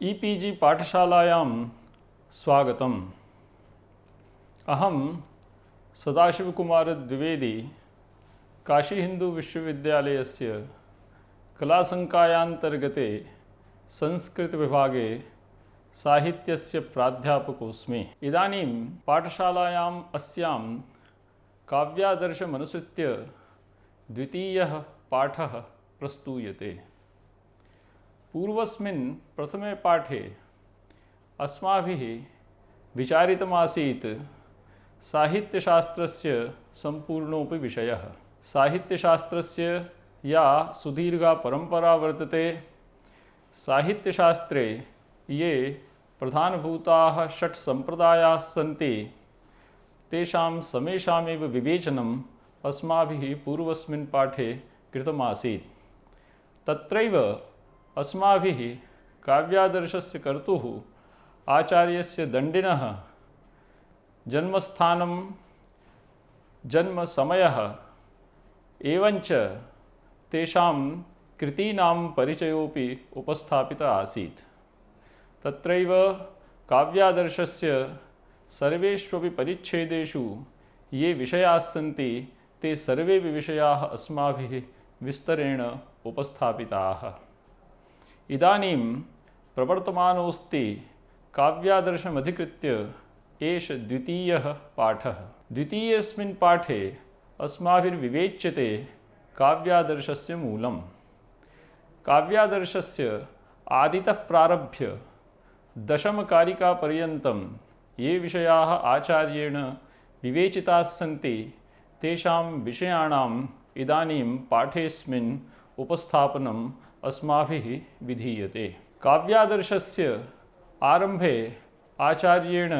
E-PG पाठशालायां स्वागतम्। अहं सदाशिवकुमारद्विवेदी काशीहिन्दुविश्वविद्यालयस्य कलासंकायान्तर्गते संस्कृतविभागे साहित्यस्य प्राध्यापकोऽस्मि। इदानीं पाठशालायाम् अस्यां काव्यादर्शमनुसृत्य द्वितीयः पाठः प्रस्तूयते। पूर्वस्मिन् प्रथमे पाठे अस्माभिः विचारितमासीत् साहित्यशास्त्रस्य सम्पूर्णोऽपि विषयः। साहित्यशास्त्रस्य या सुदीर्घा परम्परा वर्तते, साहित्यशास्त्रे ये प्रधानभूताः षट् सम्प्रदायाः सन्ति, तेषां समेषामेव विवेचनम् अस्माभिः पूर्वस्मिन् पाठे कृतमासीत्। तत्रैव अस्माभिः काव्यादर्शस्य कर्तुः आचार्यस्य दण्डिनः जन्मस्थानं, जन्मसमयः एवञ्च तेषां कृतीनां परिचयोऽपि उपस्थापितः आसीत्। तत्रैव काव्यादर्शस्य सर्वेष्वपि परिच्छेदेषु ये विषयाः सन्ति, ते सर्वेपि विषयाः अस्माभिः विस्तरेण उपस्थापिताः। इदानीं प्रवर्तमानोऽस्ति काव्यादर्शमधिकृत्य एष द्वितीयः पाठः। द्वितीयेऽस्मिन् पाठे अस्माभिर्विवेच्यते काव्यादर्शस्य मूलम्। काव्यादर्शस्य आदितः प्रारभ्य दशमकारिकापर्यन्तं ये विषयाः आचार्येण विवेचिताः सन्ति, तेषां विषयाणाम् इदानीं पाठेऽस्मिन् उपस्थापनम् अस्माभिः विधीयते। काव्यादर्शस्य आरम्भे आचार्येण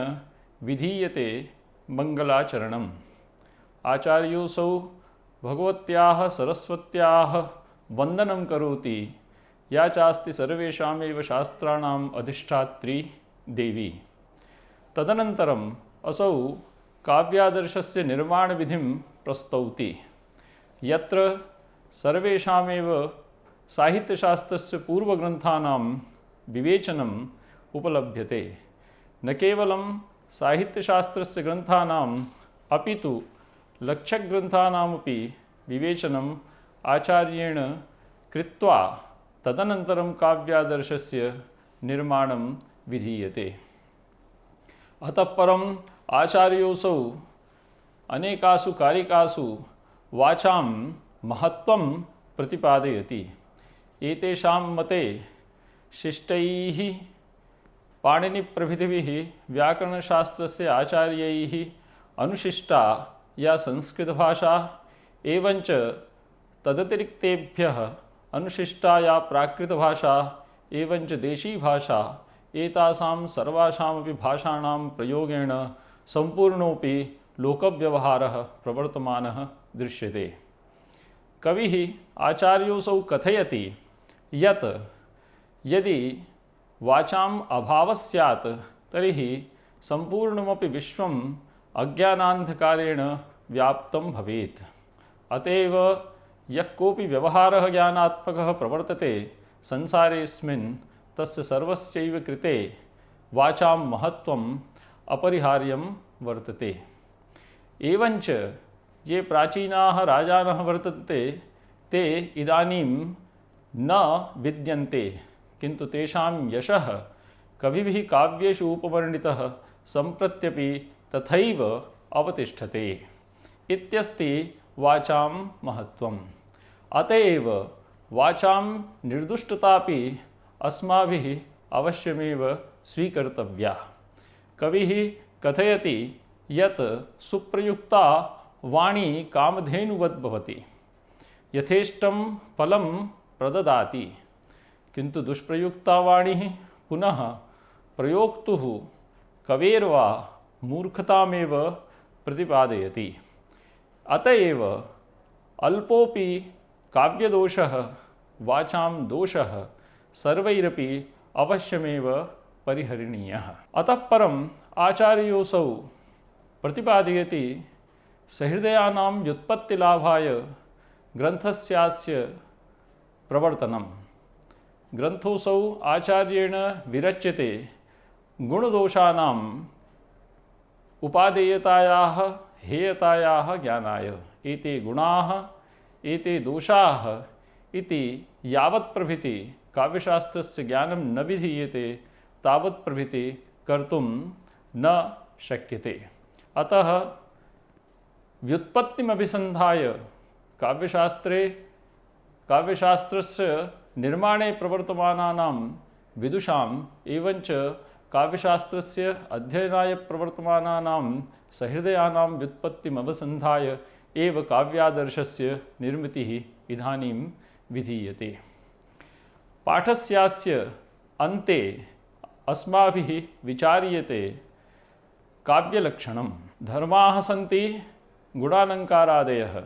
विधीयते मङ्गलाचरणम्। आचार्योऽसौ भगवत्याः सरस्वत्याः वन्दनं करोति, या चास्ति सर्वेषामेव शास्त्राणाम् अधिष्ठात्री देवी। तदनन्तरम् असौ काव्यादर्शस्य निर्माणविधिं प्रस्तौति, यत्र सर्वेषामेव साहित्यशास्त्रस्य पूर्वग्रन्थानां विवेचनम् उपलभ्यते। न केवलं साहित्यशास्त्रस्य ग्रन्थानाम् अपि तु लक्ष्यग्रन्थानामपि विवेचनम् आचार्येण कृत्वा तदनन्तरं काव्यादर्शस्य निर्माणं विधीयते। अतः परम् आचार्योऽसौ अनेकासु कारिकासु वाचां महत्त्वं प्रतिपादयति। एतेषां मते शिष्टैः पाणिनिप्रभृतिभिः व्याकरणशास्त्रस्य आचार्यैः अनुशिष्टा या संस्कृतभाषा, एवञ्च तदतिरिक्तेभ्यः अनुशिष्टा या प्राकृतभाषा एवञ्च देशीभाषा, एतासां सर्वासामपि भाषाणां प्रयोगेण सम्पूर्णोऽपि लोकव्यवहारः प्रवर्तमानः दृश्यते। कविः आचार्योऽसौ कथयति यत् यदि वाचाम् अभावः स्यात् तर्हि सम्पूर्णमपि विश्वम् अज्ञानान्धकारेण व्याप्तं भवेत्। अत एव यः कोऽपि व्यवहारः ज्ञानात्मकः प्रवर्तते संसारेऽस्मिन्, तस्य सर्वस्यैव कृते वाचां महत्त्वम् अपरिहार्यं वर्तते। एवञ्च ये प्राचीनाः राजानः वर्तन्ते, ते इदानीं न विद्यन्ते, किन्तु तेषां यशः कविभिः काव्येषु उपवर्णितः सम्प्रत्यपि तथैव अवतिष्ठते इत्यस्ति वाचां महत्त्वम्। अत एव वाचां निर्दुष्टतापि अस्माभिः अवश्यमेव स्वीकर्तव्या। कविः कथयति यत् सुप्रयुक्ता वाणी कामधेनुवत् भवति, यथेष्टं फलं प्रददाति, किन्तु दुष्प्रयुक्ता वाणी पुनः प्रयोक्तुः कवेर्वा मूर्खतामेव प्रतिपादयति। अत एव अल्पोऽपि काव्यदोषः, वाचां दोषः सर्वैरपि अवश्यमेव परिहरणीयः। अतः परम् आचार्योऽसौ प्रतिपादयति सहृदयानां व्युत्पत्तिलाभाय ग्रन्थस्यास्य प्रवर्तनम्। ग्रन्थोऽसौ आचार्येण विरच्यते गुणदोषाणाम् उपादेयतायाः हेयतायाः ज्ञानाय। एते गुणाः एते दोषाः इति यावत् प्रभृति काव्यशास्त्रस्य ज्ञानं न विधीयते तावत् प्रभृति कर्तुं न शक्यते। अतः व्युत्पत्तिमभिसन्धाय काव्यशास्त्रस्य निर्माणे प्रवर्तमानानां विदुषाम् एवञ्च काव्यशास्त्रस्य अध्ययनाय प्रवर्तमानानां सहृदयानां व्युत्पत्तिमभिसन्धाय एव काव्यादर्शस्य निर्मितिः इदानीं विधीयते। पाठस्यास्य अन्ते अस्माभिः विचार्यते काव्यलक्षणं। धर्माः सन्ति गुणालङ्कारादयः,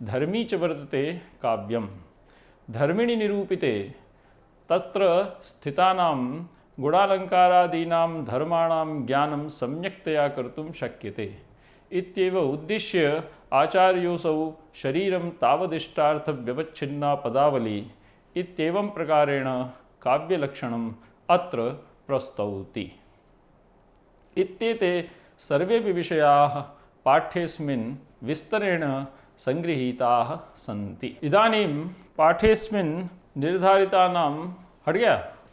धर्मी च वर्तते काव्यं। धर्मिणि निरूपिते तत्र स्थितानां गुणालङ्कारादीनां धर्माणां ज्ञानं सम्यक्तया कर्तुं शक्यते इत्येव उद्दिश्य आचार्योऽसौ शरीरं तावदिष्टार्थव्यवच्छिन्ना पदावली इत्येवं प्रकारेण काव्यलक्षणम् अत्र प्रस्तौति। इत्येते सर्वेपि विषयाः पाठ्येऽस्मिन् विस्तरेण संगृहीताः सन्ति। इदानीं पाठेऽस्मिन् निर्धारितानां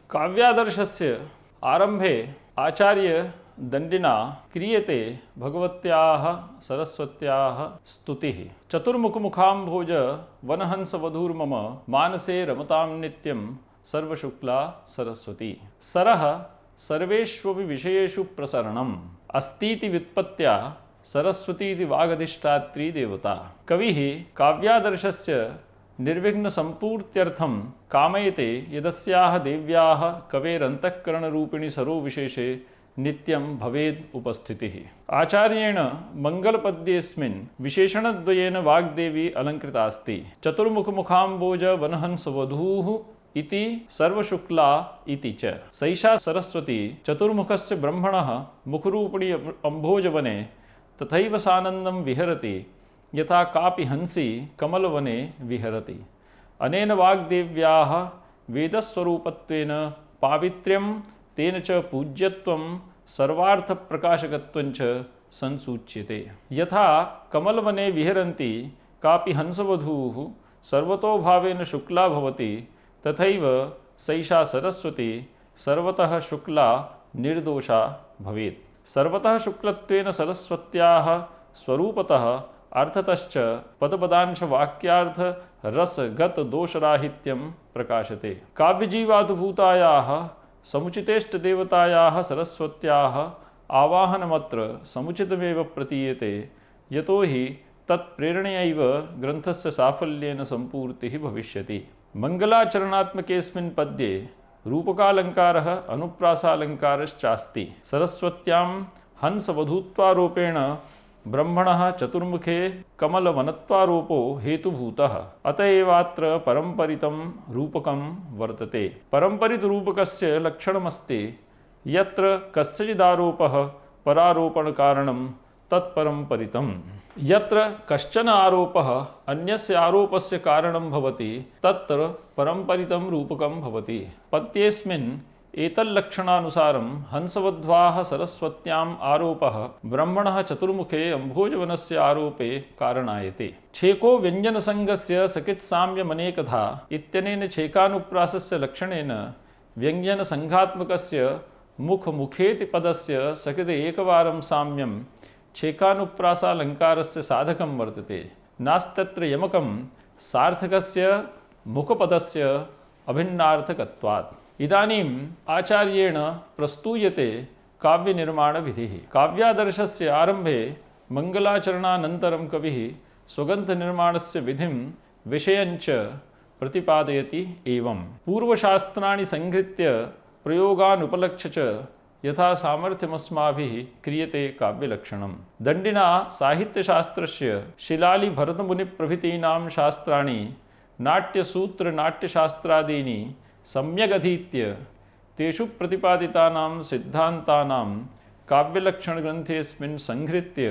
काव्यादर्शस्य आरम्भे आचार्यदण्डिना क्रियते भगवत्याः सरस्वत्याः स्तुतिः। चतुर्मुखमुखाम्भोज वनहंसवधूर्मम मानसे रमतां नित्यं सर्वशुक्ला सरस्वती। सरः सर्वेष्वपि विषयेषु प्रसरणम् अस्तीति व्युत्पत्त्या सरस्वतीति वागधिष्ठात्री देवता। कविः काव्यादर्शस्य निर्विघ्नसम्पूर्त्यर्थं कामयते यदस्याः देव्याः कवेरन्तःकरणरूपिणि सरोविशेषे नित्यं भवेद् उपस्थितिः। आचार्येण मङ्गलपद्येऽस्मिन् विशेषणद्वयेन वाग्देवी अलङ्कृता अस्ति। चतुर्मुखमुखाम्बोज वनहंसवधूः इति सर्वशुक्ला इति च। सैषा सरस्वती चतुर्मुखस्य ब्रह्मणः मुखरूपिणी अम्भोजवने तथैव सानन्दं विहरति यथा कापि हंसी कमलवने विहरति। अनेन वाग्देव्याः वेदस्वरूपत्वेन पावित्र्यं तेन च पूज्यत्वं सर्वार्थप्रकाशकत्वं च संसूच्यते। यथा कमलवने विहरन्ति कापि हंसवधूः सर्वतोभावेन शुक्ला भवति तथैव सैषा सरस्वती सर्वतः शुक्ला निर्दोषा भवेत्। सर्वतः शुक्लत्वेन सरस्वत्याः स्वरूपतः अर्थतश्च पदपदांशवाक्यार्थ रसगतदोषराहित्यं प्रकाशते। काव्यजीवानुभूतायाः समुचितेष्टदेवतायाः सरस्वत्याः आवाहनमत्र समुचितमेव प्रतीयते यतो हि तत्प्रेरणयैव ग्रन्थस्य साफल्येन सम्पूर्तिः भविष्यति। मङ्गलाचरणात्मकेऽस्मिन् पद्ये रूपकालङ्कारः अनुप्रासालङ्कारश्चास्ति। सरस्वत्यां हंसवधूत्वारोपेण ब्रह्मणः चतुर्मुखे कमलवनत्वारोपो हेतुभूतः। अत एवात्र परम्परितं रूपकं वर्तते। परम्परितरूपकस्य लक्षणमस्ति यत्र कस्यचिदारोपः परारोपणकारणं तत्परम्परितम्। यत्र कश्चन आरोपः अन्यस्य आरोपस्य कारणं भवति तत्र परम्परितं रूपकं भवति। पद्येऽस्मिन् एतल्लक्षणानुसारं हंसवध्वाः सरस्वत्याम् आरोपः ब्रह्मणः चतुर्मुखे अम्भोजवनस्य आरोपे कारणायते। छेको व्यञ्जनसङ्गस्य सकित्साम्यमनेकधा इत्यनेन छेकानुप्रासस्य लक्षणेन व्यञ्जनसङ्घात्मकस्य मुखमुखेति पदस्य सकृते एकवारं साम्यं छेकानुप्रासालङ्कारस्य साधकं वर्तते। नास्त्यत्र यमकं सार्थकस्य मुखपदस्य अभिन्नार्थकत्वात्। इदानीम् आचार्येण प्रस्तूयते काव्यनिर्माणविधिः। काव्यादर्शस्य आरम्भे मङ्गलाचरणानन्तरं कविः स्वग्रन्थनिर्माणस्य विधिं विषयञ्च प्रतिपादयति एवं। पूर्वशास्त्राणि संहृत्य प्रयोगानुपलक्ष्य च यथा सामर्थ्यमस्माभिः क्रियते काव्यलक्षणम्। दण्डिना साहित्यशास्त्रस्य शिलालिभरतमुनिप्रभृतीनां शास्त्राणि नाट्यसूत्रनाट्यशास्त्रादीनि सम्यगधीत्य तेषु प्रतिपादितानां सिद्धान्तानां काव्यलक्षणग्रन्थेऽस्मिन् संहृत्य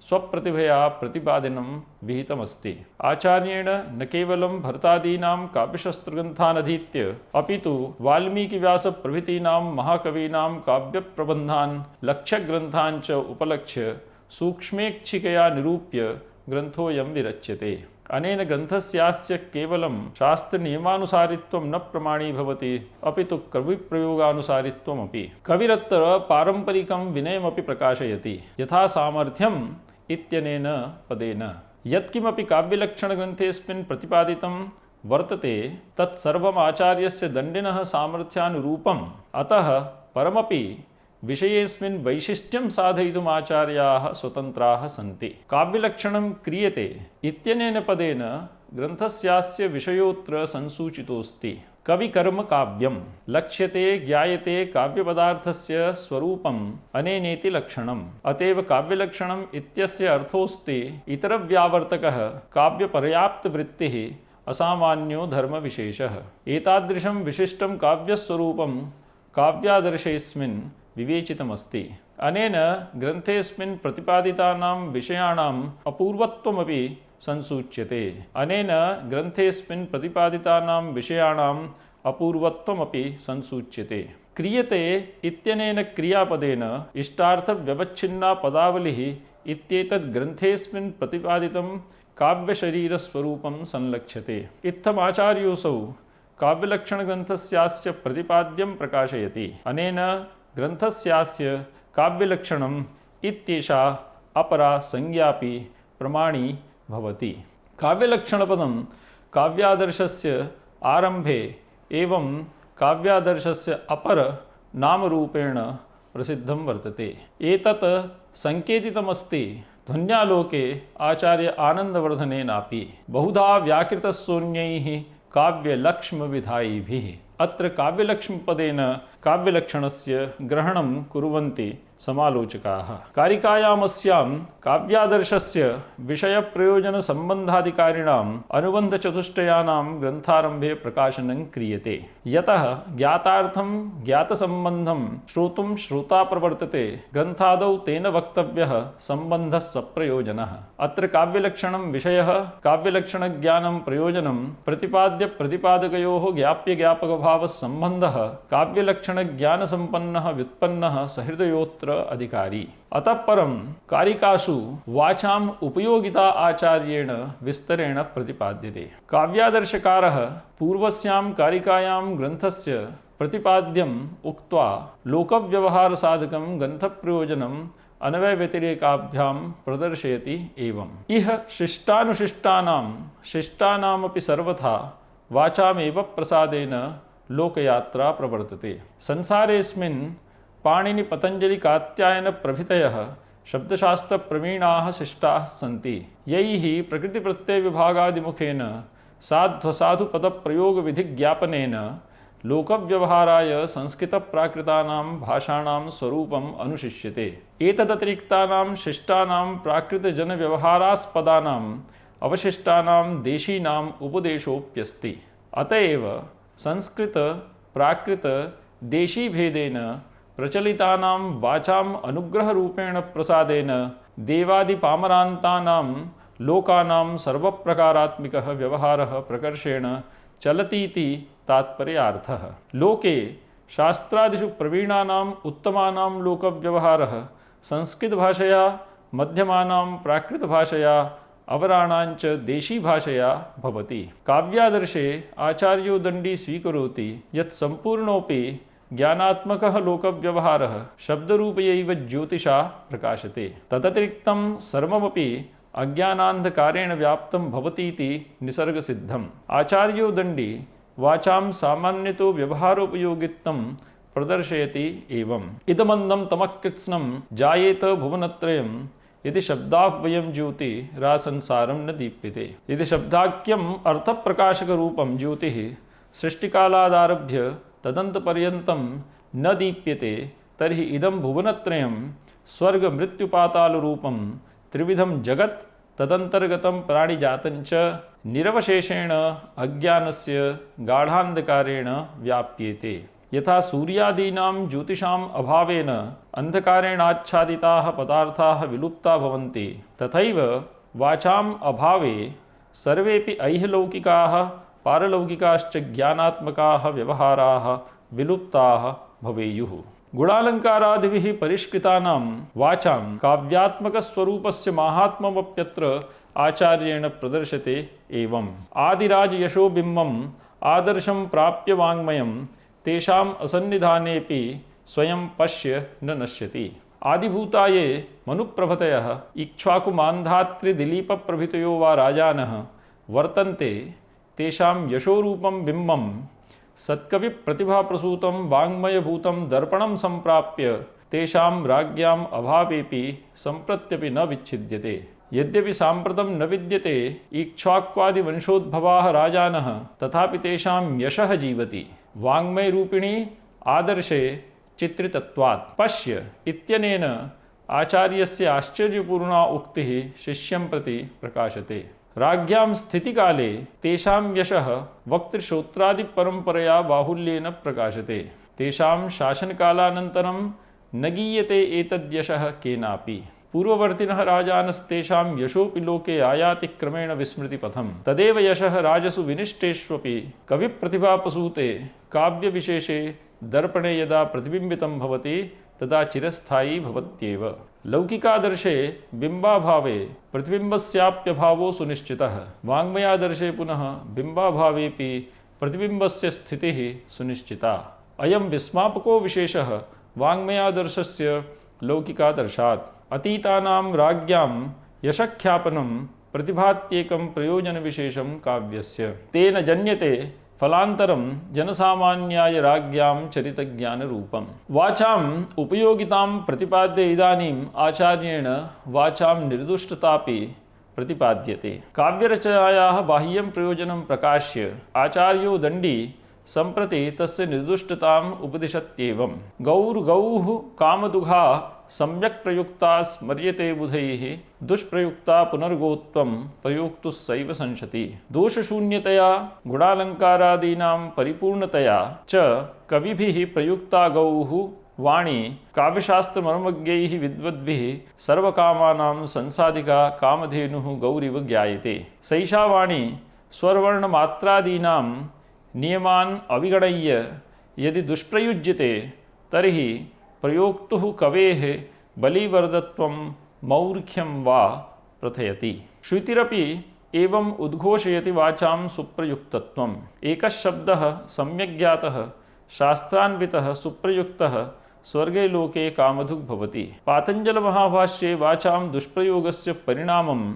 स्वप्रतिभया प्रतिपादनं विहितमस्ति। आचार्येण न केवलं भरतादीनां काव्यशास्त्रग्रन्थानधीत्य अपि तु वाल्मीकिव्यासप्रभृतीनां महाकवीनां काव्यप्रबन्धान् लक्ष्यग्रन्थान् च उपलक्ष्य सूक्ष्मेक्षिकया निरूप्य ग्रन्थोऽयं विरच्यते। अनेन ग्रन्थस्यास्य केवलं शास्त्रनियमानुसारित्वं न प्रमाणीभवति, अपि तु कविप्रयोगानुसारित्वमपि। कविरत्र पारम्परिकं विनयमपि प्रकाशयति, यथा सामर्थ्यम् इत्यनेन पदेन। यत्किमपि काव्यलक्षणग्रन्थेऽस्मिन् प्रतिपादितं वर्तते तत्सर्वम् आचार्यस्य दण्डिनः सामर्थ्यानुरूपम्। अतः परमपि विषयेऽस्मिन् वैशिष्ट्यं साधयितुम् आचार्याः स्वतन्त्राः सन्ति। काव्यलक्षणं क्रियते इत्यनेन पदेन ग्रन्थस्यास्य विषयोऽत्र संसूचितोऽस्ति। कविकर्म काव्यं लक्ष्यते ज्ञायते काव्यपदार्थस्य स्वरूपम् अनेनेति लक्षणम्। अतएव काव्यलक्षणम् इत्यस्य अर्थोऽस्ति इतरव्यावर्तकः काव्यपर्याप्तवृत्तिः असामान्यो धर्मविशेषः। एतादृशं विशिष्टं काव्यस्वरूपं काव्यादर्शेऽस्मिन् विवेचितमस्ति। अनेन ग्रन्थेऽस्मिन् प्रतिपादितानां विषयाणाम् अपूर्वत्वमपि संसूच्यते। अनेन ग्रन्थेऽस्मिन् प्रतिपादितानां विषयाणाम् अपूर्वत्वमपि संसूच्यते। क्रियते इत्यनेन क्रियापदेन इष्टार्थव्यवच्छिन्ना पदावलिः इत्येतद् ग्रन्थेऽस्मिन् प्रतिपादितं काव्यशरीरस्वरूपं संलक्ष्यते। इत्थमाचार्योऽसौ काव्यलक्षणग्रन्थस्यास्य प्रतिपाद्यं प्रकाशयति। अनेन ग्रन्थस्यास्य काव्यलक्षणम् इत्येषा अपरा संज्ञापि प्रमाणी भवति। काव्यलक्षणपदं काव्यादर्शस्य आरम्भे एवं काव्यादर्शस्य अपर नामरूपेण प्रसिद्धं वर्तते। एतत् संकेतितमस्ति ध्वन्यालोके आचार्य आनन्दवर्धनेनापि बहुधा व्याकृतस्सोऽन्यैः काव्यलक्ष्मविधायिभिः। अत्र काव्यलक्ष्मपदेन काव्यलक्षणस्य ग्रहणं कुर्वन्ति समालोचकाः। कारिकायामस्यां काव्यादर्शस्य विषयप्रयोजनसम्बन्धाधिकारिणाम् अनुबन्धचतुष्टयानां ग्रन्थारम्भे प्रकाशनं क्रियते। यतः ज्ञातार्थं ज्ञातसम्बन्धं श्रोतुं श्रोता प्रवर्तते, ग्रन्थादौ तेन वक्तव्यः सम्बन्धः सप्रयोजनः। अत्र काव्यलक्षणं विषयः, काव्यलक्षणज्ञानं प्रयोजनं, प्रतिपाद्यप्रतिपादकयोः ज्ञाप्यज्ञापकभावसम्बन्धः, काव्यलक्षणज्ञानसम्पन्नः व्युत्पन्नः सहृदयोऽत्र अधिकारी। अतः परं कारिकासु वाचाम् उपयोगिता आचार्येण विस्तरेण प्रतिपाद्यते। काव्यादर्शकारः पूर्वस्यां कारिकायां ग्रन्थस्य प्रतिपाद्यम् उक्त्वा लोकव्यवहारसाधकं ग्रन्थप्रयोजनम् अन्वयव्यतिरेकाभ्यां प्रदर्शयति एवम्। इह शिष्टानुशिष्टानां शिष्टानामपि सर्वथा वाचामेव प्रसादेन लोकयात्रा प्रवर्तते। संसारेऽस्मिन् पाणिनि पतञ्जलि कात्यायन प्रभृतयः शब्दशास्त्रप्रवीणाः शिष्टाः सन्ति, यैः प्रकृतिप्रत्ययविभागादिमुखेन साध्वसाधुपदप्रयोगविधिज्ञापनेन लोकव्यवहाराय संस्कृतप्राकृतानां भाषाणां स्वरूपम् अनुशिष्यते। एतदतिरिक्तानां शिष्टानां प्राकृतजनव्यवहारास्पदानाम् अवशिष्टानां देशीनाम् उपदेशोऽप्यस्ति। अतएव संस्कृत प्राकृत देशीभेदेन प्रचलितानां वाचाम् अनुग्रहरूपेण प्रसादेन देवादिपामरान्तानां लोकानां सर्वप्रकारात्मिकः व्यवहारः प्रकर्षेण चलतीति तात्पर्यार्थः। लोके शास्त्रादिषु प्रवीणानाम् उत्तमानां लोकव्यवहारः संस्कृतभाषया, मध्यमानां प्राकृतभाषया, अवराणाञ्च देशीभाषया भवति। काव्यादर्शे आचार्यो दण्डी स्वीकरोति यत् सम्पूर्णोऽपि ज्ञानात्मकः लोकव्यवहारः शब्दरूपयैव ज्योतिषा प्रकाशते। तदतिरिक्तं सर्वमपि अज्ञानान्धकारेण व्याप्तं भवतीति निसर्गसिद्धम्। आचार्यो दण्डी वाचां सामान्यतो व्यवहारोपयोगित्वं प्रदर्शयति एवम्। इदमन्दं तमकृत्स्नं जायेत भुवनत्रयम् यदि शब्दाह्वयं ज्योतिरासंसारं न दीप्यते। यदि शब्दाख्यम् अर्थप्रकाशकरूपं ज्योतिः सृष्टिकालादारभ्य तदन्तपर्यन्तं न दीप्यते, तर्हि इदं भुवनत्रयं स्वर्गमृत्युपातालरूपं त्रिविधं जगत् तदन्तर्गतं प्राणिजातञ्च निरवशेषेण अज्ञानस्य गाढान्धकारेण व्याप्येते। यथा सूर्यादीनां ज्योतिषाम् अभावेन अन्धकारेणाच्छादिताः पदार्थाः विलुप्ता भवन्ति, तथैव वाचाम् अभावे सर्वेपि ऐहलौकिकाः पारलौकिकाश्च ज्ञानात्मकाः व्यवहाराः विलुप्ताः भवेयुः। गुणालङ्कारादिभिः परिष्कृतानां वाचां काव्यात्मकस्वरूपस्य माहात्म्यमप्यत्र आचार्येण प्रदर्श्यते एवम्। आदिराजयशोबिम्बम् आदर्शं प्राप्य वाङ्मयं तेषाम् असन्निधानेऽपि स्वयं पश्य न नश्यति। आदिभूताये मनुप्रभृतयः इक्ष्वाकुमान्धात्रिदिलीपप्रभृतयो वा राजानः वर्तन्ते, तेषां यशोरूपं बिम्बं सत्कविप्रतिभाप्रसूतं वाङ्मयभूतं दर्पणं सम्प्राप्य तेषां राज्ञाम् अभावेऽपि सम्प्रत्यपि न विच्छिद्यते। यद्यपि साम्प्रतं न विद्यते इक्ष्वाक्वादिवंशोद्भवाः राजानः, तथापि तेषां यशः जीवति वाङ्मयरूपिणी आदर्शे चित्रितत्वात्। पश्य इत्यनेन आचार्यस्य आश्चर्यपूर्णा उक्तिः शिष्यं प्रति प्रकाशते। राज्ञां स्थितिकाले तेषां यशः वक्तृश्रोत्रादिपरम्परया बाहुल्येन प्रकाशते। तेषां शासनकालानन्तरं न गीयते एतद्यशः केनापि। पूर्ववर्तिनः राजानस्तेषां यशोऽपि लोके आयाति क्रमेण विस्मृतिपथं। तदेव यशः राजसु विनिष्टेष्वपि कविप्रतिभाप्रसूते काव्यविशेषे दर्पणे यदा प्रतिबिम्बितं भवति तदा चिरस्थायी भवत्येव। लौकिकादर्शे बिम्बाभावे प्रतिबिम्बस्याप्यभावो सुनिश्चितः, वाङ्मयादर्शे पुनः बिम्बाभावेऽपि प्रतिबिम्बस्य स्थितिः सुनिश्चिता। अयं विस्मापको विशेषः वाङ्मयादर्शस्य लौकिकादर्शात्। अतीतानां राज्ञां यशख्यापनं प्रतिभात्येकं प्रयोजनविशेषं काव्यस्य। तेन जन्यते फलान्तरं जनसामान्याय राज्ञां चरितज्ञानरूपम्। वाचाम् उपयोगितां प्रतिपाद्य इदानीम् आचार्येण वाचां निर्दुष्टतापि प्रतिपाद्यते। काव्यरचनायाः बाह्यं प्रयोजनं प्रकाश्य आचार्यो दण्डी सम्प्रति तस्य निर्दुष्टताम् उपदिशत्येवम्। गौर्गौः कामदुघा सम्यक् प्रयुक्ता स्मर्यते बुधैः, दुष्प्रयुक्ता पुनर्गोत्वं प्रयोक्तुः सैव संशति। दोषशून्यतया गुणालङ्कारादीनां परिपूर्णतया च कविभिः प्रयुक्ता गौः वाणी काव्यशास्त्रमर्मज्ञैः विद्वद्भिः सर्वकामानां संसाधिका कामधेनुः गौरिव ज्ञायते। सैषा वाणी स्वरवर्णमात्रादीनां नियमान् अविगणय्य यदि दुष्प्रयुज्यते तर्हि प्रयोक्तुः कवेः बलिवर्धत्वं मौर्ख्यं वा प्रथयति। श्रुतिरपि एवम् उद्घोषयति वाचां सुप्रयुक्तत्वम्। एकः शब्दः सम्यक् ज्ञातः शास्त्रान्वितः सुप्रयुक्तः स्वर्गे लोके कामधुग् भवति। पातञ्जलमहाभाष्ये वाचां दुष्प्रयोगस्य परिणामम्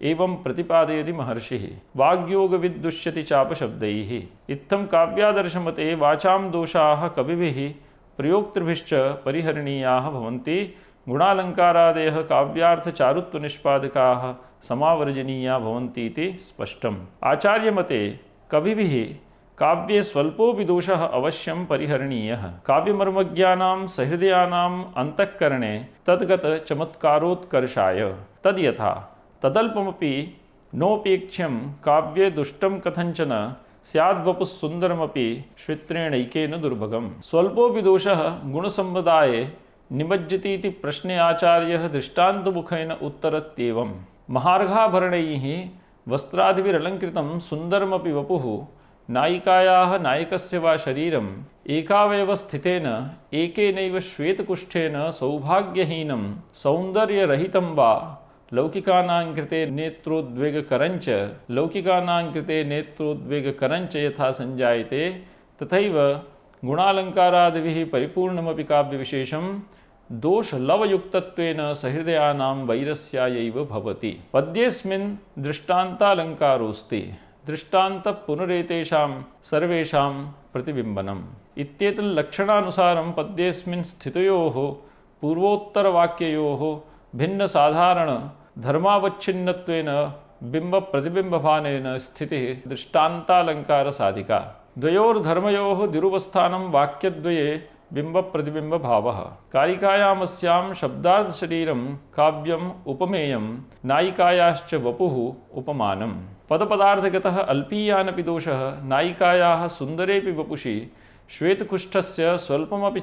एवं प्रतिपादयति महर्षिः। वाग्योगविद्दुष्यति चापशब्दैः। इत्थं काव्यादर्शमते वाचां दोषाः कविभिः प्रयोक्तृभिश्च परिहरणीयाः भवन्ति। गुणालङ्कारादयः काव्यार्थचारुत्वनिष्पादकाः समावर्जनीया भवन्ति इति स्पष्टम्। आचार्यमते कविभिः काव्ये स्वल्पोऽपि दोषः अवश्यं परिहरणीयः। काव्यमर्मज्ञानां सहृदयानाम् अन्तःकरणे तद्गतचमत्कारोत्कर्षाय तद्यथा तदल्पमपि नोपेक्ष्यं काव्ये दुष्टं कथञ्चन स्याद्वपुः सुन्दरमपि श्वित्रेणैकेन दुर्भगम्। स्वल्पोऽपि दोषः गुणसम्पदाये निमज्जतीति प्रश्ने आचार्यः दृष्टान्तमुखेन उत्तरत्येवम्। महार्घाभरणैः वस्त्रादिभिरलङ्कृतं सुन्दरमपि वपुः नायिकायाः नायकस्य वा शरीरम् एकावयवस्थितेन एकेनैव श्वेतकुष्ठेन सौभाग्यहीनं सौन्दर्यरहितं वा लौकिकानां कृते नेत्रोद्वेगकरञ्च यथा संजायते, तथैव गुणालङ्कारादिभिः परिपूर्णमपि काव्यविशेषं दोषलवयुक्तत्वेन सहृदयानां वैरस्यायैव भवति। पद्येऽस्मिन् दृष्टान्तालङ्कारोऽस्ति। दृष्टान्तः पुनरेतेषां सर्वेषां प्रतिबिम्बनम्। इत्येतल्लक्षणानुसारं पद्येऽस्मिन् स्थितयोः पूर्वोत्तरवाक्ययोः भिन्नसाधारण धर्मावच्छिन्नत्वेन बिम्बप्रतिबिम्बभानेन स्थितिः दृष्टान्तालङ्कारसाधिका। द्वयोर्धर्मयोः दिरुपस्थानं वाक्यद्वये बिम्बप्रतिबिम्बभावः। कारिकायामस्यां शब्दार्थशरीरं काव्यम् उपमेयं, नायिकायाश्च वपुः उपमानम्। पदपदार्थगतः अल्पीयानपि दोषः नायिकायाः सुन्दरेऽपि वपुषि श्वेतकुष्ठस्य स्वल्पमपि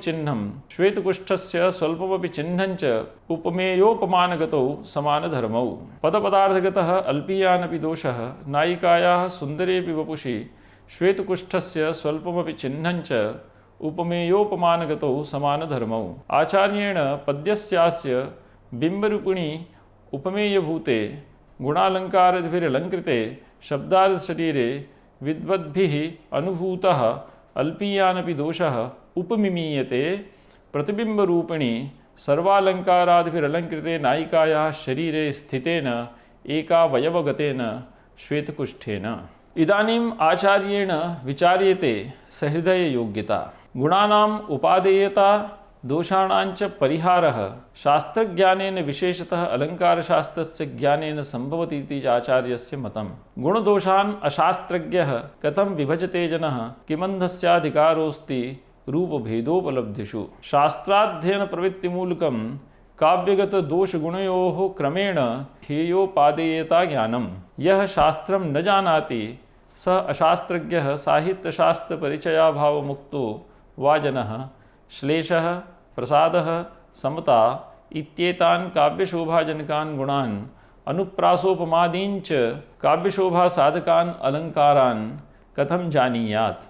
चिह्नं च उपमेयोपमानगतौ समानधर्मौ। पदपदार्थगतः अल्पीयानपि दोषः नायिकायाः सुन्दरेऽपि वपुषि श्वेतकुष्ठस्य स्वल्पमपि चिह्नं च उपमेयोपमानगतौ समानधर्मौ। आचार्येण पद्यस्यास्य बिम्बरूपिणी उपमेयभूते गुणालङ्कारादिभिरलङ्कृते शब्दार्थशरीरे विद्वद्भिः अनुभूतः अल्पीयानपि दोषः उपमिमीयते। प्रतिबिम्बरूपिणी सर्वालङ्कारादिभिरलङ्कृते नायिकायाः शरीरे स्थितेन एकावयवगतेन श्वेतकुष्ठेन। इदानीम् आचार्येण विचार्यते सहृदययोग्यता, गुणानाम् उपादेयता, दोषाणाञ्च परिहारः शास्त्रज्ञानेन विशेषतः अलङ्कारशास्त्रस्य ज्ञानेन सम्भवति इति आचार्यस्य मतम्। गुणदोषान् अशास्त्रज्ञः कथं विभजते जनः, किमन्धस्याधिकारोऽस्ति रूपभेदोपलब्धिषु। शास्त्राध्ययनप्रवृत्तिमूलकं काव्यगतदोषगुणयोः क्रमेण हेयोपादेयता ज्ञानम्। यः शास्त्रं न जानाति सः अशास्त्रज्ञः साहित्यशास्त्रपरिचयाभावमुक्तो वा जनः श्लेषः, प्रसादः, समता इत्येतान् काव्यशोभाजनकान् गुणान् अनुप्रासोपमादींच काव्यशोभासाधकान् अलङ्कारान् कथं जानीयात्।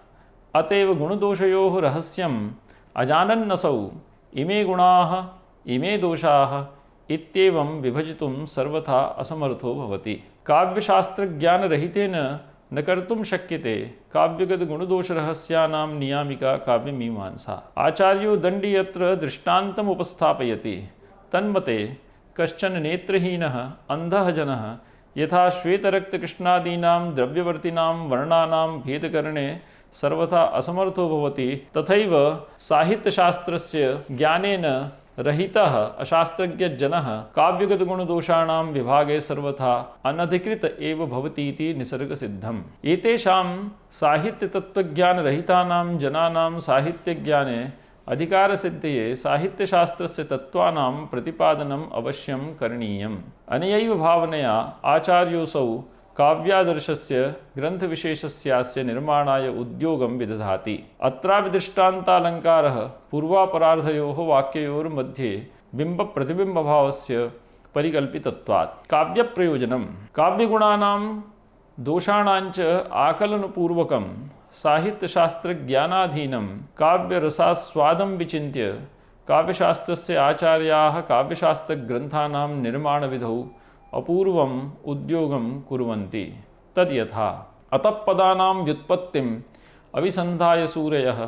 अतएव गुणदोषयोः रहस्यम् अजानन्नसौ इमे गुणाः इमे दोषाः इत्येवं विभजितुं सर्वथा असमर्थो भवति। काव्यशास्त्रज्ञानरहितेन न कर्तुं शक्यते काव्यगतगुणदोषरहस्यानां नियामिका काव्यमीमांसा। आचार्यो दण्डी अत्र दृष्टान्तम् उपस्थापयति। तन्मते कश्चन नेत्रहीनः अन्धः जनः यथा श्वेतरक्तकृष्णादीनां द्रव्यवर्तिनां वर्णानां भेदकरणे सर्वथा असमर्थो भवति, तथैव साहित्यशास्त्रस्य ज्ञानेन रहितः अशास्त्रज्ञजनः काव्यगतगुणदोषाणां विभागे सर्वथा अनधिकृत एव भवति इति निसर्गसिद्धम्। एतेषां साहित्यतत्त्वज्ञानरहितानां जनानां साहित्यज्ञाने अधिकारसिद्धये साहित्यशास्त्रस्य तत्त्वानां प्रतिपादनम् अवश्यं करणीयम्। अनयैव भावनया आचार्योऽसौ काव्यादर्शस्य ग्रन्थविशेषस्यास्य निर्माणाय उद्योगं विदधाति। अत्रापि दृष्टान्तालङ्कारः पूर्वापरार्धयोः वाक्ययोर्मध्ये बिम्बप्रतिबिम्बभावस्य परिकल्पितत्वात्। काव्यप्रयोजनं काव्यगुणानां दोषाणाञ्च आकलनपूर्वकं साहित्यशास्त्रज्ञानाधीनं काव्यरसास्वादं विचिन्त्य काव्यशास्त्रस्य आचार्याः काव्यशास्त्रग्रन्थानां निर्माणविधौ अपूर्वम् उद्योगं कुर्वन्ति। तद्यथा अतः पदानां व्युत्पत्तिम् अभिसन्धाय सूरयः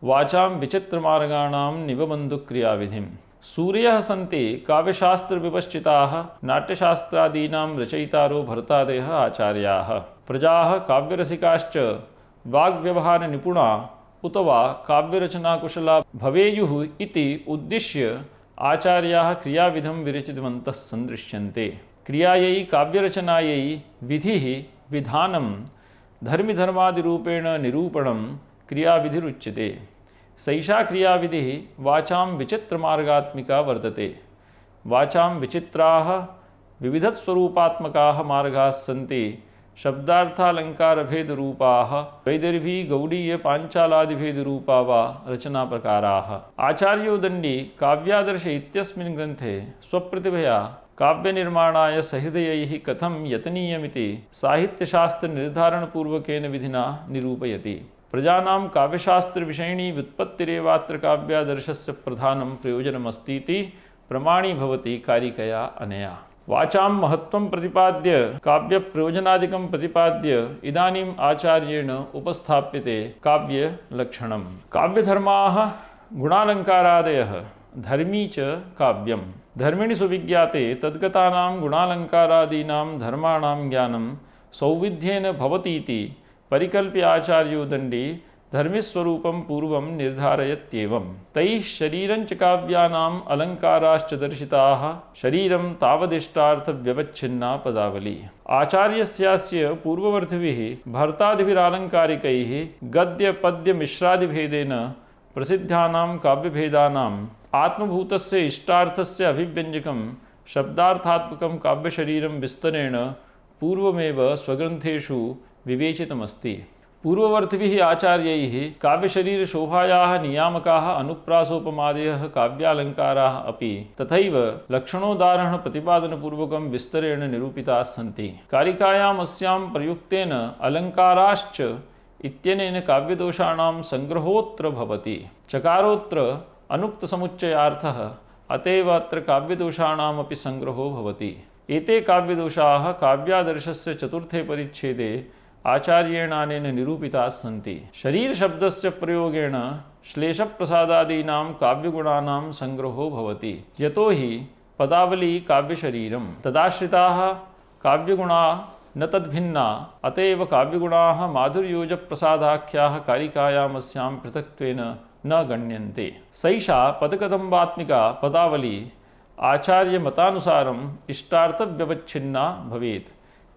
वाचां विचित्रमार्गाणां निबबन्धुक्रियाविधिम्। सूरयः सन्ति काव्यशास्त्रविपश्चिताः नाट्यशास्त्रादीनां रचयितारो भरतादयः आचार्याः। प्रजाः काव्यरसिकाश्च वाग्व्यवहारनिपुणा उत वा काव्यरचनाकुशला भवेयुः इति उद्दिश्य आचार्याः क्रियाविधं विरचितवन्तः सन्दृश्यन्ते। क्रियायै काव्यरचनायै विधिः विधानं धर्मिधर्मादिरूपेण निरूपणं क्रियाविधिरुच्यते। सैषा क्रियाविधिः वाचां विचित्रमार्गात्मिका वर्तते। वाचां विचित्राः विविधस्वरूपात्मकाः मार्गाः सन्ति। शब्दार्थालङ्कारभेदरूपाः वैदर्भी गौडीय पाञ्चालादिभेदरूपा वा रचनाप्रकाराः। आचार्यो दण्डी काव्यादर्श इत्यस्मिन् ग्रन्थे स्वप्रतिभया काव्यनिर्माणाय सहृदयैः कथं यतनीयमिति साहित्यशास्त्रनिर्धारणपूर्वकेन विधिना निरूपयति। प्रजानां काव्यशास्त्रविषयिणी व्युत्पत्तिरेवात्र काव्यादर्शस्य प्रधानं प्रयोजनमस्तीति प्रमाणी भवति कारिकया अनया। वाचां महत्त्वं प्रतिपाद्य काव्यप्रयोजनादिकं प्रतिपाद्य इदानीम् आचार्येण उपस्थाप्यते काव्यलक्षणम्। काव्यधर्माः गुणालङ्कारादयः धर्मी च काव्यम्। धर्मिणि सुविज्ञाते तद्गतानां गुणालङ्कारादीनां धर्माणां ज्ञानं सौविध्येन भवतीति परिकल्प्य आचार्यो दण्डी धर्मिस्वरूपं पूर्वं निर्धारयत्येवम्। तैः शरीरञ्च काव्यानाम् अलङ्काराश्च दर्शिताः। शरीरं तावदिष्टार्थव्यवच्छिन्ना पदावली। आचार्यस्यास्य पूर्ववर्तिभिः भरतादिभिरालङ्कारिकैः गद्यपद्यमिश्रादिभेदेन प्रसिद्धानां काव्यभेदानाम् आत्मभूतस्य इष्टार्थस्य अभिव्यञ्जकं शब्दार्थात्मकं काव्यशरीरं विस्तरेण पूर्वमेव स्वग्रन्थेषु विवेचितमस्ति। पूर्ववर्तिभिः आचार्यैः काव्यशरीरशोभायाः नियामकाः अनुप्रासोपमादयः काव्यालङ्काराः अपि तथैव लक्षणोदाहरणप्रतिपादनपूर्वकं विस्तरेण निरूपिताः सन्ति। कारिकायाम् अस्यां प्रयुक्तेन अलङ्काराश्च इत्यनेन काव्यदोषाणां संग्रहोऽत्र भवति। चकारोऽत्र अनुक्तसमुच्चयार्थः, अत एव अत्र काव्यदोषाणामपि संग्रहो भवति। एते काव्यदोषाः काव्यादर्शस्य चतुर्थे परिच्छेदे आचार्येणानेन निरूपिताः सन्ति। शरीरशब्दस्य प्रयोगेण श्लेषप्रसादादीनां काव्यगुणानां संग्रहो भवति। यतो हि पदावली काव्यशरीरं, तदाश्रिताः काव्यगुणा न तद्भिन्ना, अत एव काव्यगुणाः माधुर्योजप्रसादाख्याः कारिकायामस्यां पृथक्त्वेन न गण्यन्ते। सैषा पदकदम्बात्मिका पदावली आचार्यमतानुसारम् इष्टार्थव्यवच्छिन्ना भवेत्।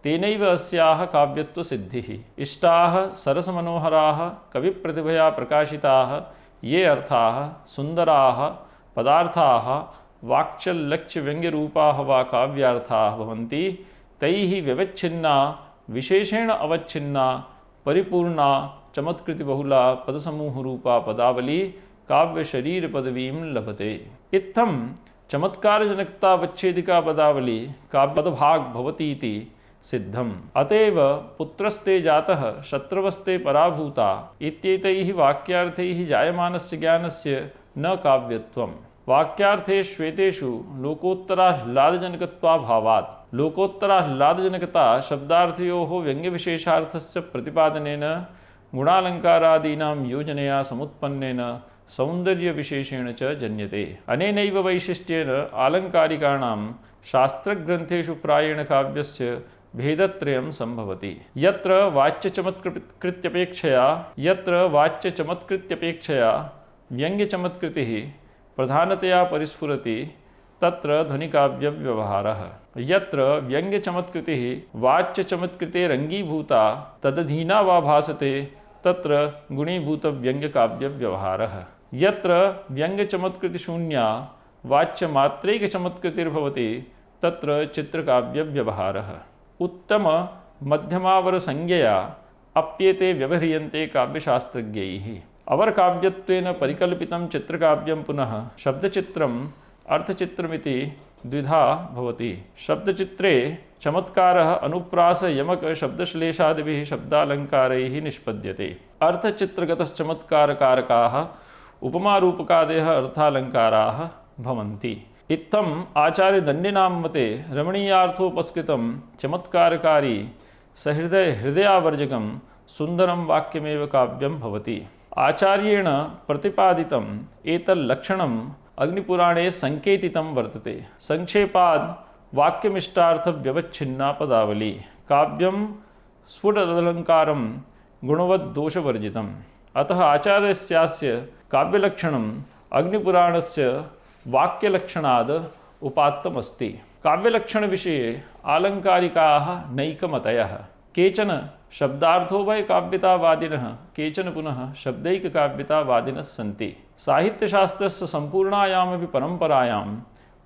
तेनैव अस्याः काव्यत्वसिद्धिः। इष्टाः सरसमनोहराः कविप्रतिभया प्रकाशिताः ये अर्थाः सुन्दराः पदार्थाः वाक्चल्लक्ष्यव्यङ्ग्यरूपाः वा काव्यार्थाः भवन्ति, तैः व्यवच्छिन्ना, विशेषेण अवच्छिन्ना, परिपूर्णा, चमत्कृतिबहुला पदसमूहरूपा पदावली काव्यशरीरपदवीं लभते। इत्थं चमत्कारजनकतावच्छेदिका पदावली काव्यपदभाग् भवतीति सिद्धम्। अतएव पुत्रस्ते जातः शत्रवस्ते पराभूता इत्येतैः वाक्यार्थैः जायमानस्य ज्ञानस्य न काव्यत्वम्। वाक्यार्थेष्वेतेषु लोकोत्तराह्लादजनकत्वाभावात्। लोकोत्तराह्लादजनकता शब्दार्थयोः व्यङ्ग्यविशेषार्थस्य प्रतिपादनेन गुणालङ्कारादीनां योजनया समुत्पन्नेन सौन्दर्यविशेषेण च जन्यते। अनेनैव वैशिष्ट्येन आलङ्कारिकाणां शास्त्रग्रन्थेषु प्रायेण काव्यस्य भेदत्रयं सम्भवति। यत्र वाच्यचमत्कृत्यपेक्षया व्यङ्ग्यचमत्कृतिः प्रधानतया परिस्फुरति, तत्र ध्वनिकाव्यव्यवहारः। यत्र व्यङ्ग्यचमत्कृतिः वाच्यचमत्कृतेरङ्गीभूता तदधीना वा भासते, तत्र गुणीभूतव्यङ्ग्यकाव्यव्यवहारः। यत्र व्यङ्ग्यचमत्कृतिशून्या वाच्यमात्रैकचमत्कृतिर्भवति, तत्र चित्रकाव्यव्यवहारः। उत्तममध्यमावरसंज्ञया अप्येते व्यवह्रियन्ते काव्यशास्त्रज्ञैः। अवरकाव्यत्वेन परिकल्पितं चित्रकाव्यं पुनः शब्दचित्रम् अर्थचित्रमिति द्विधा भवति। शब्दचित्रे चमत्कारः अनुप्रासयमकशब्दश्लेषादिभिः शब्दालङ्कारैः निष्पद्यते। अर्थचित्रगतश्चमत्कारकारकाः उपमारूपकादयः अर्थालङ्काराः भवन्ति। इत्थम् आचार्यदण्डिनां मते रमणीयार्थोपस्कृतं चमत्कारकारी सहृदयावर्जकं सुन्दरं वाक्यमेव काव्यं भवति। आचार्येण प्रतिपादितम् एतल्लक्षणम् अग्निपुराणे सङ्केतितं वर्तते। संक्षेपाद् वाक्यमिष्टार्थव्यवच्छिन्ना पदावली काव्यं स्फुटदलङ्कारं गुणवद्दोषवर्जितम्। अतः आचार्यस्यास्य काव्यलक्षणम् अग्निपुराणस्य वाक्यलक्षणाद् उपात्तमस्ति। काव्यलक्षणविषये आलङ्कारिकाः नैकमतयः। केचन शब्दार्थोभयकाव्यतावादिनः, केचन पुनः शब्दैककाव्यतावादिनः सन्ति। साहित्यशास्त्रस्य सम्पूर्णायामपि परम्परायां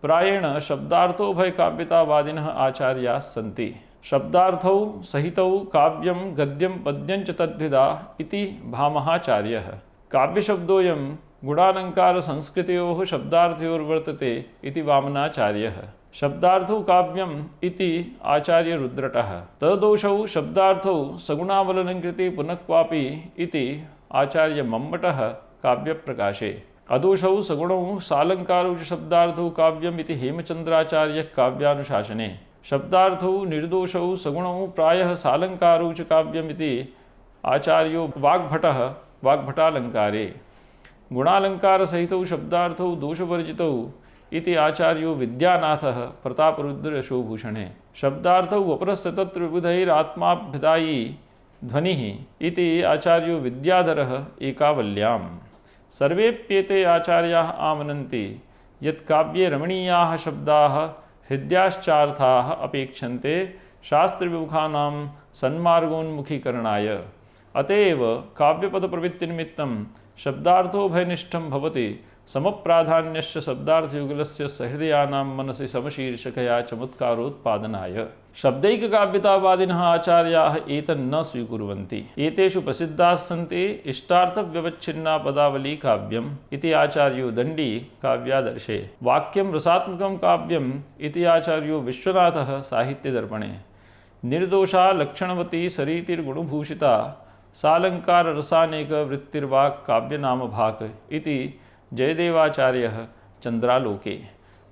प्रायेण शब्दार्थोभयकाव्यतावादिनः आचार्याः सन्ति। शब्दार्थौ सहितौ काव्यं गद्यं पद्यं च तद्विधा इति भामहाचार्यः। काव्यशब्दोऽयं गुणालङ्कारसंस्कृतयोः शब्दार्थयोर्वर्तते इति वामनाचार्यः। शब्दार्थौ काव्यम् इति आचार्यरुद्रटः। तदोषौ शब्दार्थौ सगुणावलनङ्कृते पुनः क्वापि इति आचार्यमम्मटः काव्यप्रकाशे। अदोषौ सगुणौ सालङ्कारौ च शब्दार्थौ काव्यम् इति हेमचन्द्राचार्यः काव्यानुशासने। शब्दार्थौ निर्दोषौ सगुणौ प्रायः सालङ्कारौ च काव्यम् इति आचार्यो वाग्भटः वाग्भटालङ्कारे। गुणालङ्कारसहितौ शब्दार्थौ दोषवर्जितौ इति आचार्यो विद्यानाथः प्रतापरुद्रयशोभूषणे। शब्दार्थौ अपरस्य तत्र विबुधैरात्माभ्युदायी ध्वनिः इति आचार्यो विद्याधरः एकावल्याम्। सर्वेप्येते आचार्याः आमनन्ति यत् काव्ये रमणीयाः शब्दाः हृद्याश्चार्थाः अपेक्षन्ते शास्त्रविमुखानां सन्मार्गोन्मुखीकरणाय। अत एव काव्यपदप्रवृत्तिनिमित्तं शब्दार्थोभयनिष्ठं भवति समप्राधान्यस्य शब्दार्थयुगलस्य सहृदयानां मनसि समशीर्षकया चमत्कारोत्पादनाय शब्दैककाव्यतावादिनः आचार्याः एतन्न स्वीकुर्वन्ति। एतेषु प्रसिद्धाः सन्ति इष्टार्थव्यवच्छिन्ना पदावली काव्यम् इति आचार्यो दण्डी काव्यादर्शे, वाक्यं रसात्मकं काव्यम् इति आचार्यो विश्वनाथः साहित्यदर्पणे, निर्दोषा लक्षणवती सरीतिर्गुणभूषिता सालंकार रसानेक वृत्तिर्वाक् काव्यनाम भाक इति जयदेवाचार्यः चंद्रालोके,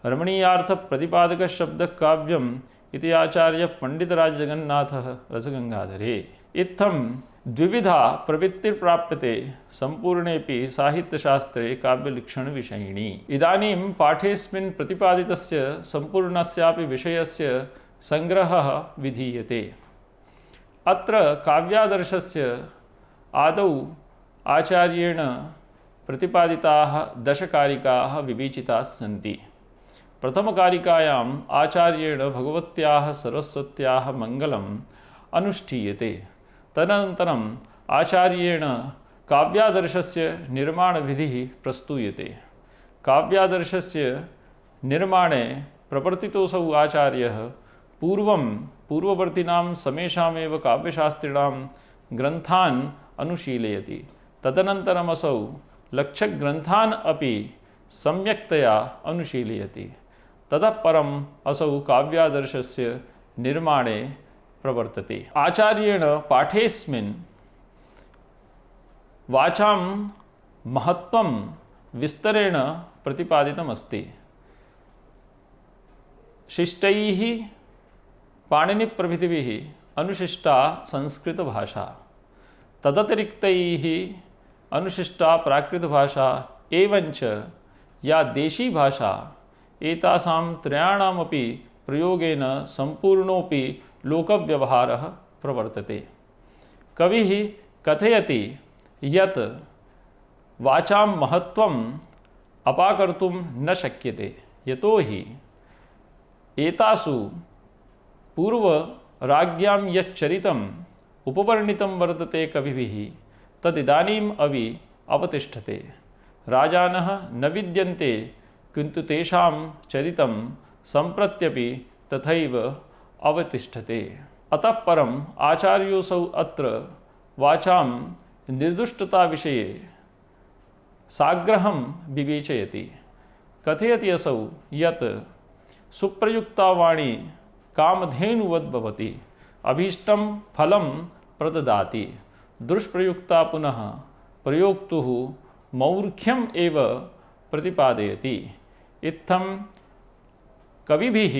रमणीयार्थ प्रतिपादक शब्द काव्यम् इति आचार्य पंडितराजजगन्नाथः रसगंगाधरे। इत्थं द्विविधा प्रवृत्तिर्प्राप्यते संपूर्णेऽपि साहित्यशास्त्रे काव्यलक्षणविषयिणी। इदानीं पाठेऽस्मिन् प्रतिपादितस्य संपूर्णस्यापि विषयस्य संग्रहः विधीयते। अत्र काव्यादर्शस्य आदौ आचार्येण प्रतिपादिताः दशकारिकाः विवेचिताः सन्ति। प्रथमकारिकायाम् आचार्येण भगवत्याः सरस्वत्याः मङ्गलम् अनुष्ठीयते। तदनन्तरम् आचार्येण काव्यादर्शस्य निर्माणविधिः प्रस्तूयते। काव्यादर्शस्य निर्माणे प्रवर्तितोऽसौ आचार्यः पूर्ववर्तिनां समेषामेव काव्यशास्त्रिणां ग्रन्थान् अनुशीलयति। तदनन्तरमसौ लक्षग्रन्थान् अपि सम्यक्तया अनुशीलयति। ततः परम् असौ काव्यादर्शस्य निर्माणे प्रवर्तते। आचार्येण पाठेऽस्मिन् वाचां महत्त्वं विस्तरेण प्रतिपादितमस्ति। शिष्टैः पाणिनिप्रभृतिभिः अनुशिष्टा संस्कृतभाषा, तदतिरिक्तैः अनुशिष्टा प्राकृतभाषा एवञ्च या देशी भाषा, एतासां त्रयाणामपि प्रयोगेन सम्पूर्णोऽपि लोकव्यवहारः प्रवर्तते। कविः कथयति यत् वाचां महत्त्वम् अपाकर्तुं न शक्यते, यतोहि एतासु पूर्वराज्ञां यच्चरितम् उपवर्णितं वर्तते कविभिः तदिदानीम् अवतिष्ठते। राजानः न विद्यन्ते, किन्तु तेषां चरितं सम्प्रत्यपि तथैव अवतिष्ठते। अतः परम् आचार्योऽसौ अत्र वाचां निर्दुष्टताविषये साग्रहं विवेचयति। कथयति असौ यत् सुप्रयुक्ता वाणी कामधेनुवद् भवति, अभीष्टं फलं प्रददाति। दुष्प्रयुक्ता पुनः प्रयोक्तुः मौर्ख्यम् एव प्रतिपादयति। इत्थं कविभिः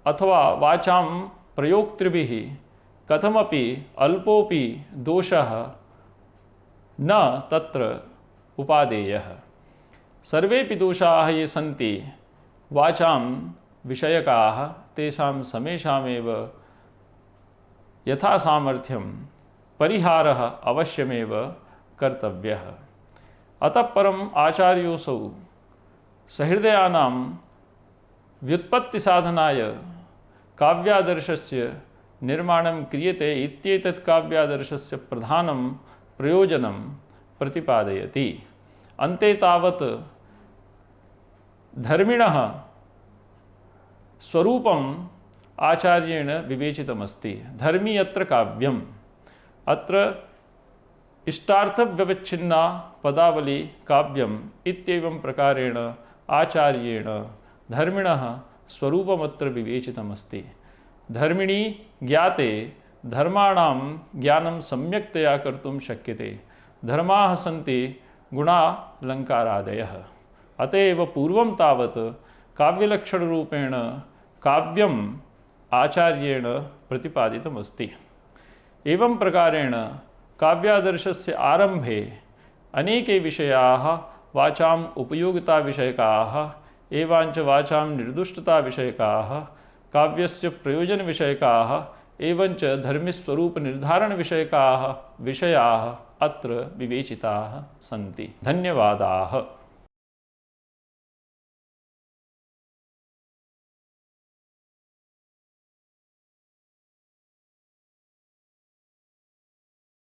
अथवा वाचां प्रयोक्तृभिः कथमपि अल्पोपि दोषः न तत्र उपादेयः। सर्वेपि दोषाः ये सन्ति वाचां विषयकाः, तेषां समेषामेव यथा सामर्थ्यं परिहारः अवश्यमेव कर्तव्यः। अतः परम् आचार्योऽसौ सहृदयानां व्युत्पत्तिसाधनाय काव्यादर्शस्य निर्माणं क्रियते इत्येतत् काव्यादर्शस्य प्रधानं प्रयोजनं प्रतिपादयति। अन्ते तावत् धर्मिणः स्वरूपम् आचार्येण विवेचितमस्ति। धर्मी अत्र काव्यम्, अत्र इष्टार्थव्यवच्छिन्ना पदावली काव्यम् इत्येवं प्रकारेण आचार्येण धर्मिणः स्वरूपमत्र विवेचितमस्ति। धर्मिणी ज्ञाते धर्माणां ज्ञानं सम्यक्तया कर्तुं शक्यते। धर्माः सन्ति गुणालङ्कारादयः। अत एव पूर्वं तावत् काव्यलक्षणरूपेण काव्यम् आचार्येण प्रतिपादितमस्ति। एवं प्रकारेण काव्यादर्शस्य आरम्भे अनेके विषयाः वाचाम् उपयोगिताविषयकाः एवञ्च वाचां निर्दुष्टताविषयकाः, काव्यस्य प्रयोजनविषयकाः एवञ्च धर्मस्वरूपनिर्धारणविषयकाः विषयाः अत्र विवेचिताः सन्ति। धन्यवादाः।